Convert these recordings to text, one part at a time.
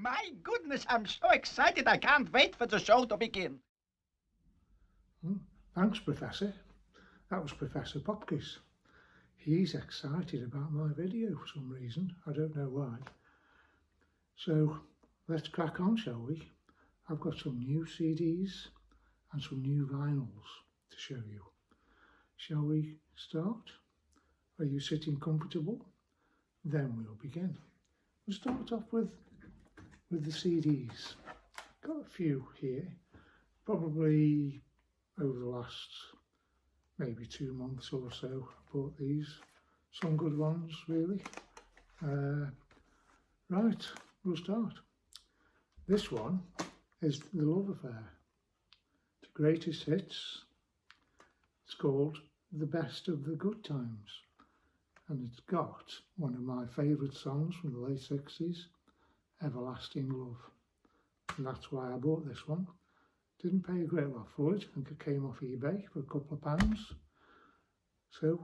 My goodness, I'm so excited I can't wait for the show to begin. Thanks, Professor. That was Professor Popkiss. He's excited about my video for some reason. I don't know why. So let's crack on, shall we? I've got some new CDs and some new vinyls to show you. Shall we start? Are you sitting comfortable? Then we'll begin. We'll start off with the CDs. Got a few here, probably over the last maybe 2 months or so. I bought these, some good ones really. Right, we'll start. This one is The Love Affair, the greatest hits. It's called The Best of the Good Times, and it's got one of my favourite songs from the late 60s, Everlasting Love, and that's why I bought this one. Didn't pay a great lot for it. I think it came off eBay for a couple of pounds. So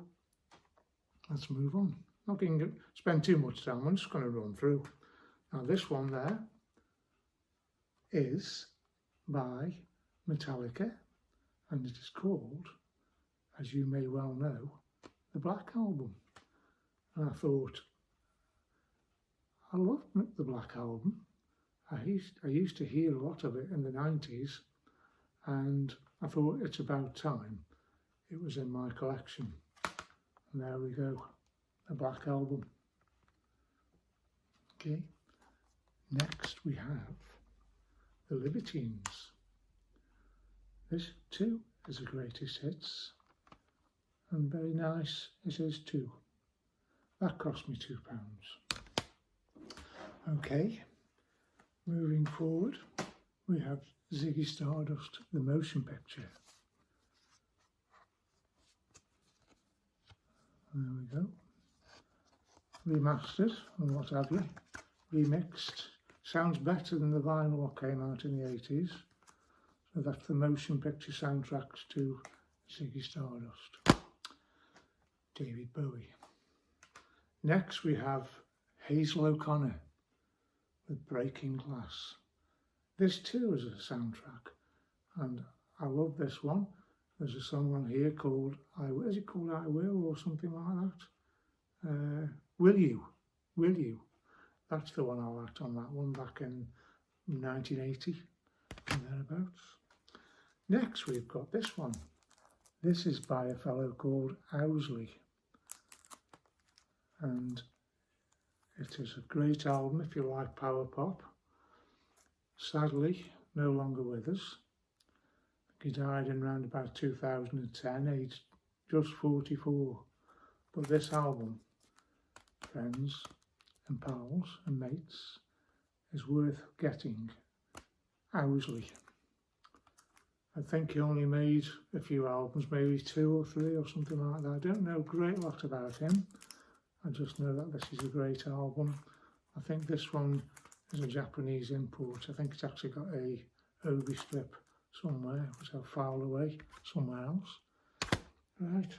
let's move on. Not going to spend too much time, I'm just going to run through. Now this one there is by Metallica, and it is called, as you may well know, the Black Album. And I thought, I love the Black Album. I used to hear a lot of it in the 90s, and I thought it's about time it was in my collection. And there we go, the Black Album. Okay, next we have the Libertines. This too is the greatest hits, and very nice it is too. That cost me £2. Okay, moving forward, we have Ziggy Stardust, the motion picture. There we go. Remastered and what have you. Remixed. Sounds better than the vinyl that came out in the 80s. So that's the motion picture soundtracks to Ziggy Stardust. David Bowie. Next we have Hazel O'Connor with Breaking Glass. This too is a soundtrack, and I love this one. There's a song on here called I Will or something like that. Will You? That's the one I liked on that one back in 1980 and thereabouts. Next we've got this one. This is by a fellow called Owsley, and it is a great album if you like power pop. Sadly, no longer with us. He died in around about 2010, aged just 44. But this album, friends and pals and mates, is worth getting. Owsley. I think he only made a few albums, maybe 2 or 3 or something like that. I don't know a great lot about him. I just know that this is a great album. I think this one is a Japanese import. I think it's actually got a Obi strip somewhere, which I've filed away somewhere else. Right,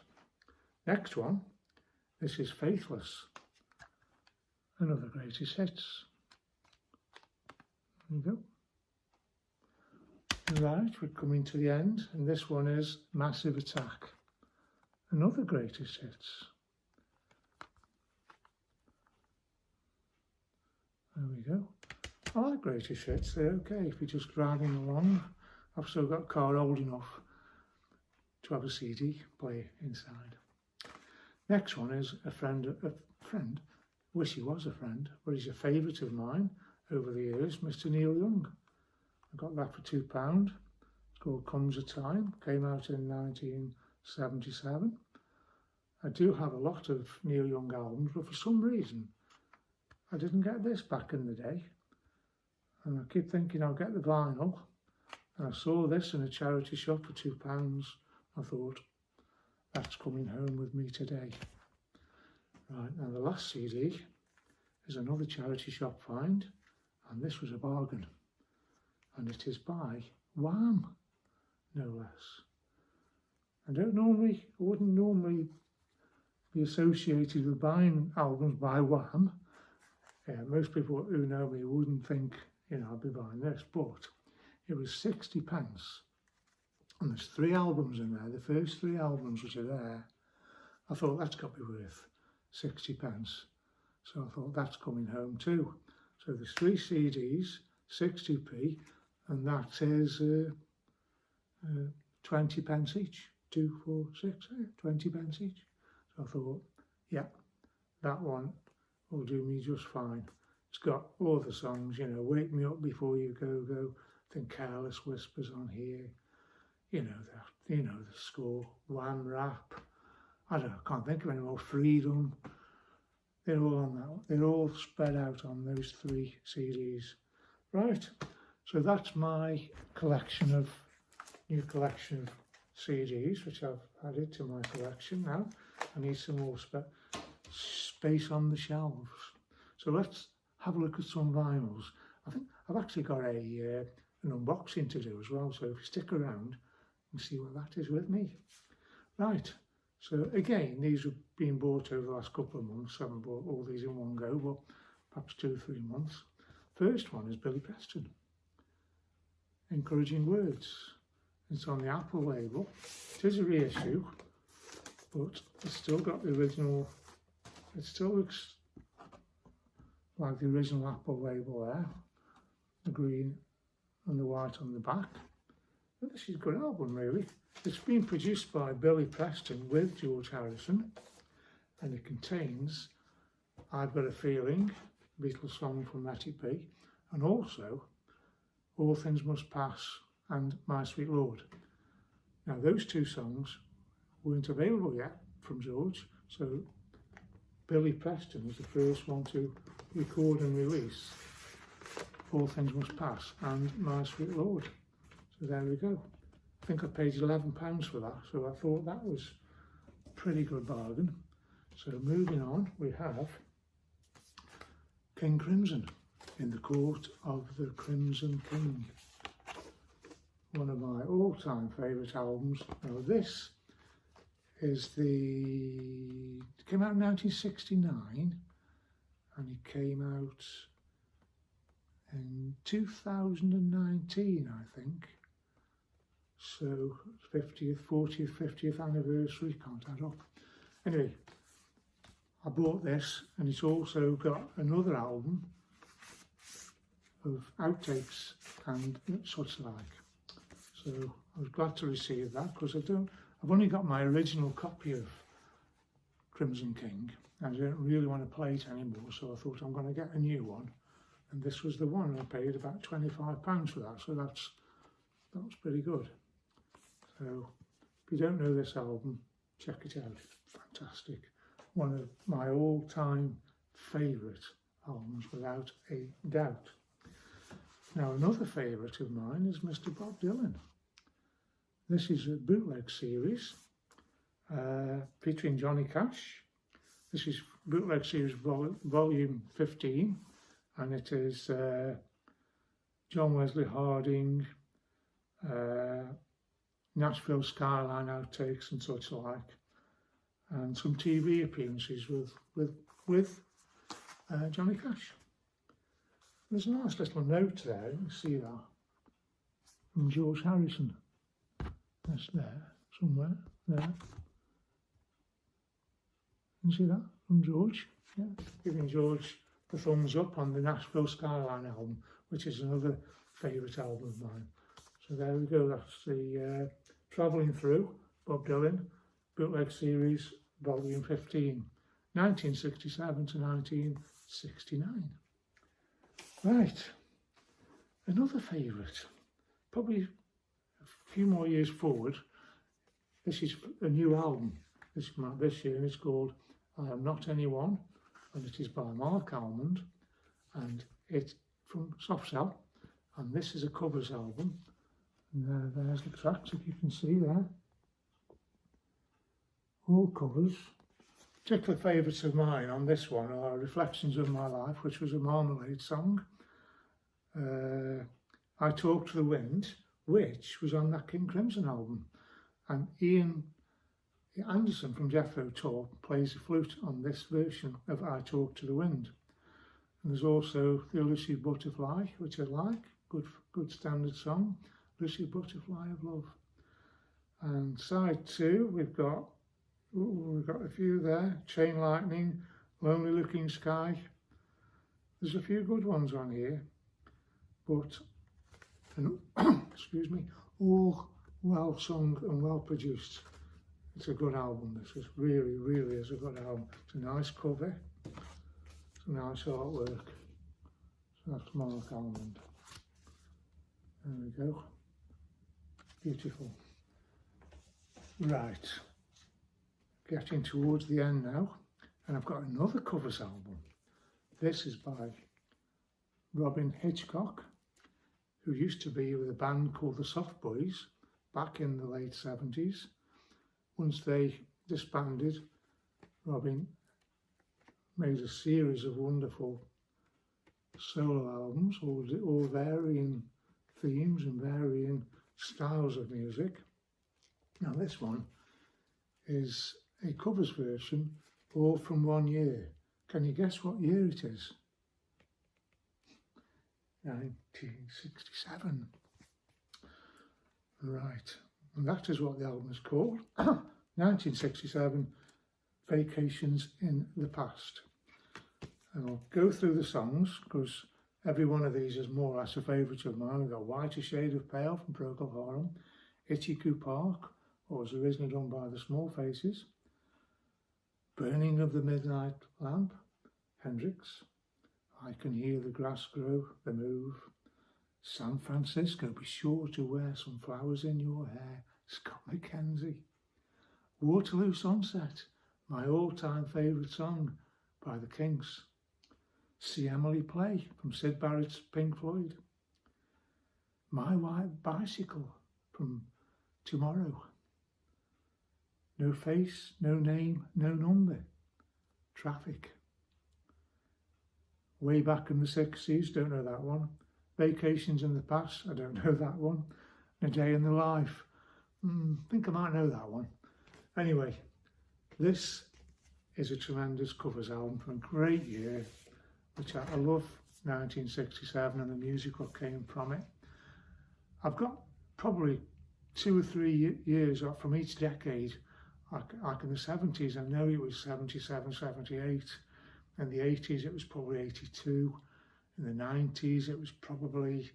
next one. This is Faithless, another greatest hits. There you go. Right, we're coming to the end, and this one is Massive Attack, another greatest hits. There we go. I like greatest hits, they're okay if you're just driving along. I've still got a car old enough to have a CD player inside. Next one is a friend, wish he was a friend, but he's a favourite of mine over the years, Mr. Neil Young. I got that for £2. It's called Comes a Time, came out in 1977. I do have a lot of Neil Young albums, but for some reason I didn't get this back in the day, and I keep thinking I'll get the vinyl, and I saw this in a charity shop for £2. I thought, that's coming home with me today. Right, now the last CD is another charity shop find, and this was a bargain, and it is by Wham, no less. I wouldn't normally be associated with buying albums by Wham. Most people who know me wouldn't think, you know, I'd be buying this, but it was 60 pence. And there's 3 albums in there. The first 3 albums which are there, I thought that's got to be worth 60 pence. So I thought that's coming home too. So there's 3 CDs, 60p, and that is 20 pence each. 2, 4, 6, 20 pence each. So I thought, yeah, that one will do me just fine. It's got all the songs, you know, Wake Me Up Before You Go Go, I think Careless Whispers on here, you know, the score, Wham Rap, I can't think of any more, Freedom. They're all on that one. They're all spread out on those 3 CDs. Right, so that's my new collection of CDs, which I've added to my collection now. I need some more space on the shelves. So let's have a look at some vinyls. I think I've actually got an unboxing to do as well, so if you stick around and see what that is with me. Right, so again, these have been bought over the last couple of months. I haven't bought all these in one go, but perhaps 2 or 3 months. First one is Billy Preston, Encouraging Words. It's on the Apple label. It is a reissue, but it's still got the original. It still looks like the original Apple label there, the green and the white on the back. But this is a good album, really. It's been produced by Billy Preston with George Harrison, and it contains I've Got a Feeling, Beatles song from Let It Be, and also All Things Must Pass and My Sweet Lord. Now those 2 songs weren't available yet from George, so Billy Preston was the first one to record and release All Things Must Pass and My Sweet Lord. So there we go. I think I paid £11 for that, so I thought that was a pretty good bargain. So moving on, we have King Crimson, In the Court of the Crimson King. One of my all-time favourite albums. Now this is it came out in 1969 and it came out in 2019, I think. So 50th, 40th, 50th anniversary, can't add up. Anyway, I bought this, and it's also got another album of outtakes and such like. So I was glad to receive that, because I've only got my original copy of Crimson King, and I don't really want to play it anymore, so I thought I'm going to get a new one. And this was the one. I paid about £25 for that, so that was pretty good. So if you don't know this album, check it out. Fantastic. One of my all-time favourite albums, without a doubt. Now another favourite of mine is Mr. Bob Dylan. This is a bootleg series featuring Johnny Cash. This is bootleg series volume 15, and it is John Wesley Harding, Nashville Skyline outtakes and such like, and some TV appearances with Johnny Cash. There's a nice little note there, you can see that, from George Harrison. That's there, somewhere, there. You see that, from George? Yeah, giving George the thumbs up on the Nashville Skyline album, which is another favourite album of mine. So there we go, that's the Travelling Through, Bob Dylan, bootleg series, volume 15, 1967 to 1969. Right, another favourite, probably a few more years forward. This is a new album this year, and it's called I Am Not Anyone, and it is by Mark Almond, and it's from Soft Cell, and this is a covers album. And there's the tracks, if you can see there. All covers. Particular favourites of mine on this one are Reflections of My Life, which was a Marmalade song. I Talk to the Wind, which was on that King Crimson album. And Ian Anderson from Jethro Tull plays the flute on this version of I Talk to the Wind. And there's also the Lucy Butterfly, which I like, good standard song, Lucy Butterfly of Love. And side 2, we've got a few there, Chain Lightning, Lonely Looking Sky. There's a few good ones on here, but excuse me, all well sung and well produced. It's a good album. This is really is a good album. It's a nice cover, it's a nice artwork. So that's Monarch Almond. There we go. Beautiful. Right, getting towards the end now, and I've got another covers album. This is by Robin Hitchcock, who used to be with a band called the Soft Boys back in the late 70s. Once they disbanded, Robin made a series of wonderful solo albums, all varying themes and varying styles of music. Now this one is a covers version, all from one year. Can you guess what year it is? 1967. Right, and that is what the album is called. 1967, Vacations in the Past. And I'll go through the songs because every one of these is more or less a favourite of mine. We've got Whiter Shade of Pale from Procol Harum, Itchy-Coo Park, what was originally done by the Small Faces, Burning of the Midnight Lamp, Hendrix, I Can Hear the Grass Grow, The Move, San Francisco, Be Sure to Wear Some Flowers in Your Hair, Scott McKenzie, Waterloo Sunset, my all-time favourite song by the Kinks, See Emily Play from Syd Barrett's Pink Floyd, My White Bicycle from Tomorrow, No Face, No Name, No Number, Traffic, Way Back in the 60s, don't know that one, Vacations in the Past, I don't know that one, A Day in the Life, think I might know that one. Anyway, this is a tremendous covers album from a great year, which I love, 1967, and the music that came from it. I've got probably 2 or 3 years from each decade. Like in the 70s, I know it was 77, 78. In the 80s, it was probably 82. In the 90s, it was probably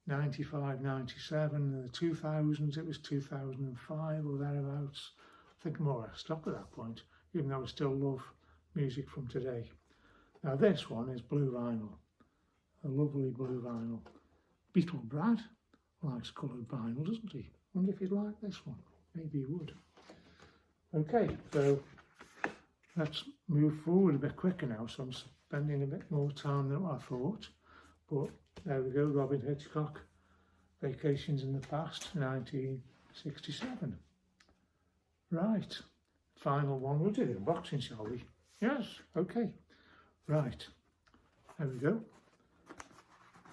95, 97. In the 2000s, it was 2005 or thereabouts. I think more or less stopped at that point, even though I still love music from today. Now this one is blue vinyl, a lovely blue vinyl. Beetle Brad likes coloured vinyl, doesn't he? Wonder if he'd like this one. Maybe he would. Okay, so let's move forward a bit quicker now. So I'm spending a bit more time than I thought. But there we go, Robin Hitchcock, Vacations in the Past, 1967. Right, final one. We'll do the unboxing, shall we? Yes, okay. Right, there we go.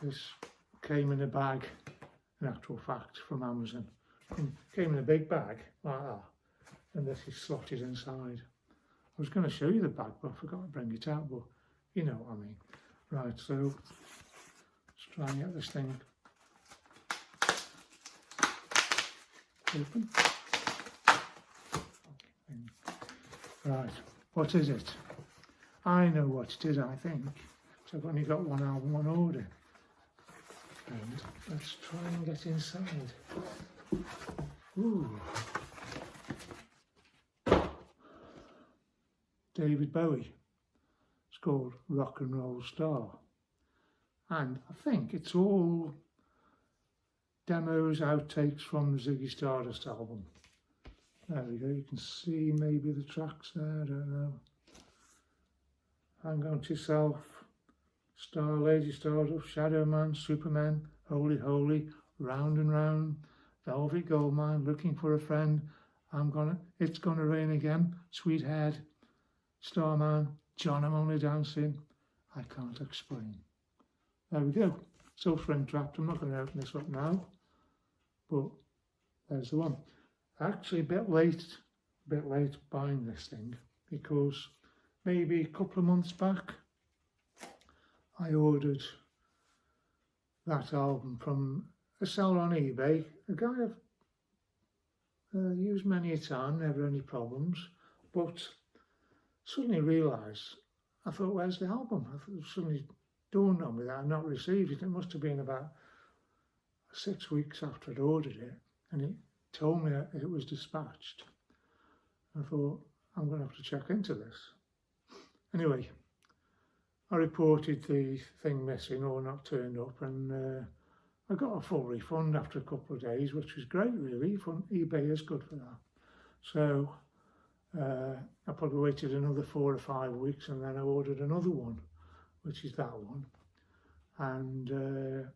This came in a bag, in actual fact, from Amazon. It came in a big bag, like that, and this is slotted inside. I was going to show you the bag, but I forgot to bring it out, but you know what I mean. Right, so let's try and get this thing open. Right, what is it? I know what it is, I think. So I've only got one album on order. And let's try and get inside. Ooh. David Bowie. It's called Rock and Roll Star. And I think it's all demos, outtakes from the Ziggy Stardust album. There we go, you can see maybe the tracks there, I don't know. Hang On to Yourself, Star, Lady Stardust, Shadow Man, Superman, Holy Holy, Round and Round, Velvet Goldmine, Looking for a Friend, It's Gonna Rain Again, Sweethead, Starman, John I'm Only Dancing, I Can't Explain. There we go, still spring trapped. I'm not going to open this up now, but there's the one. Actually a bit late buying this thing, because maybe a couple of months back I ordered that album from a seller on eBay, a guy I've used many a time, never any problems, but suddenly realised, I thought, where's the album? I thought, it suddenly dawned on me that I'd not received it. It must have been about 6 weeks after I'd ordered it, and it told me that it was dispatched. I thought, I'm going to have to check into this. Anyway, I reported the thing missing or not turned up, and I got a full refund after a couple of days, which was great really. eBay is good for that. So I probably waited another 4 or 5 weeks, and then I ordered another one, which is that one. And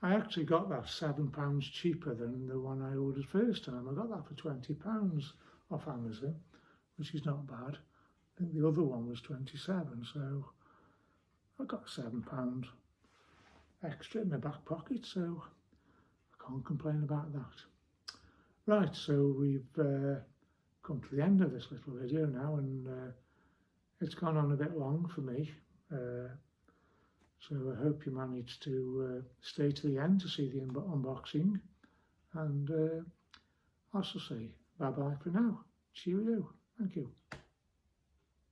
I actually got that £7 cheaper than the one I ordered first time. I got that for £20 off Amazon, which is not bad. I think the other one was 27, so I got £7 extra in my back pocket, so I can't complain about that. Right, so we've come to the end of this little video now, and it's gone on a bit long for me. So I hope you managed to stay to the end to see the unboxing, and I shall say bye bye for now. Cheerio. Thank you.